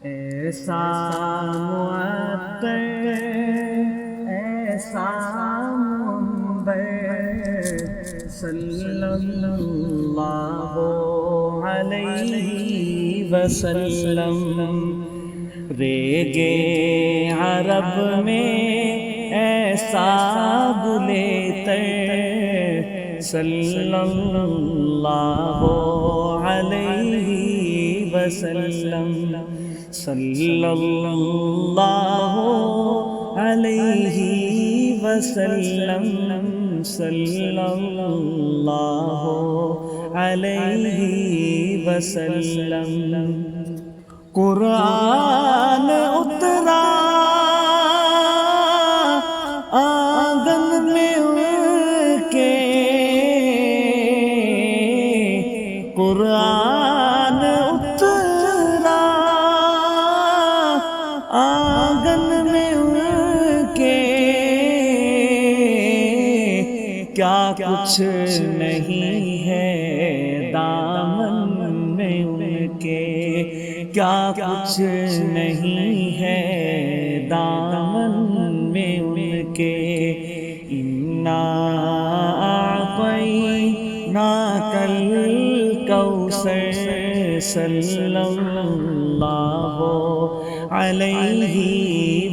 ایسا معطر ایسا منبر صلی اللہ علیہ وسلم، ریگے عرب میں ایسا گلے صلی اللہ علیہ وسلم، صلی اللہ علیہ وسلم، صلی اللہ علیہ وسلم۔ قرآن اترا آنگن میں ان کے، قرآن اترا آنگن میں ان کے، کیا کچھ نہیں ہے دامن میں ان کے، کیا کچھ نہیں ہے دامن میں ان کے۔ انا اعطیناک الکوثر صلی اللہ علیہ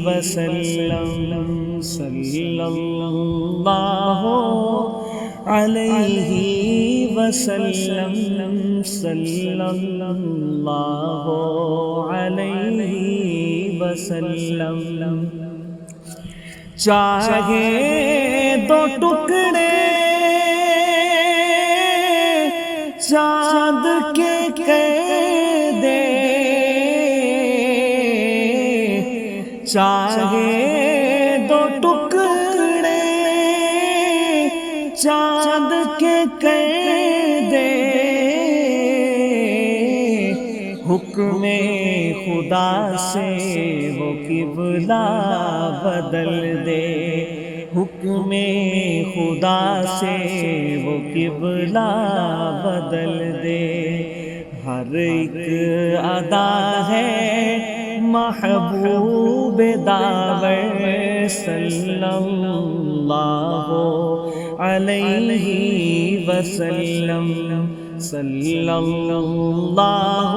وسلم، صلی اللہ علیہ وسلم، صلی اللہ علیہ وسلم۔ چاہے دو ٹکڑے چاند کے کر دے، چاہے دو ٹکڑے چاند کے کر دے، حکم خدا سے وہ قبلہ بدل دے، حکم خدا سے وہ قبلہ بدل دے۔ ہر ایک ادا ہے محبوب داور صلی اللہ علیہ وسلم، صلی اللہ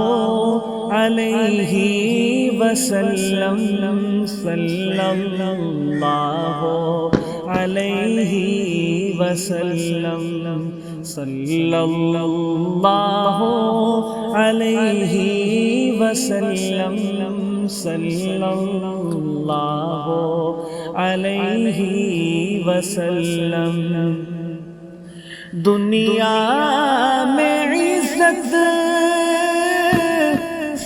علیہ وسلم، صلی اللہ علیہ وسلم، صلی اللہ علیہ وسلم، صلی اللہ علیہ وسلم۔ دنیا میں عزت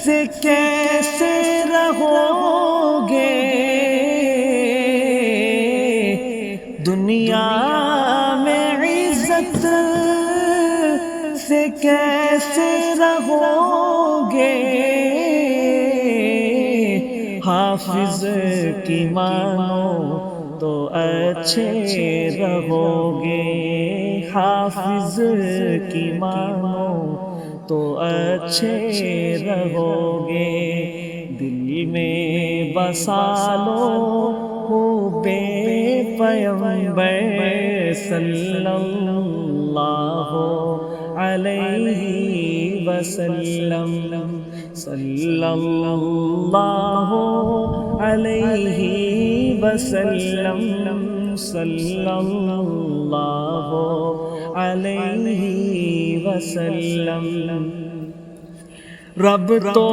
سے کیسے رہو گے، دنیا میں عزت سے کیسے رہو گے، حافظ کی مانو تو اچھے رہو گے، حافظ کی مانو تو اچھے رہو گے۔ دل میں بسا لو بے پیغمبر صلی اللہ علیہ وسلم، صلی اللہ علیہ وسلم، صلی اللہ علیہ وسلم۔ رب تو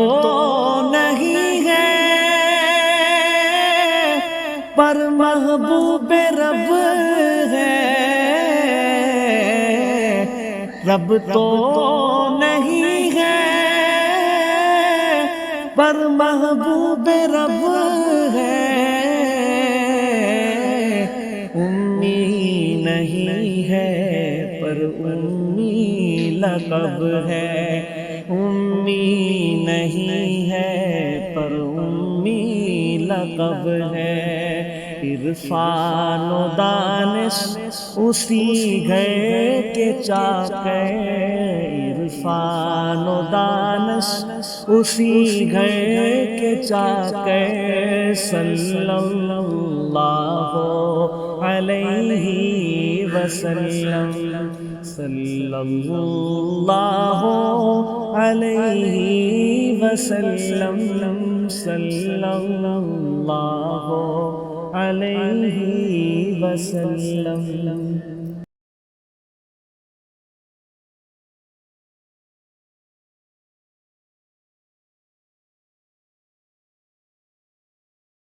نہیں ہے پر محبوب رب ہے، رب تو نہیں ہے پر محبوب رب ہے، امی نہیں ہے پر امی لقب ہے، امی نہیں ہے پر امی لقب ہے۔ عرفان و دانش اسی گھر کے چاکر، عرفان و دانش اسی گھر کے چاکر صلی اللہ علیہ وسلم صلی اللہ علیہ وسلم صلی اللہ علیہ وسلم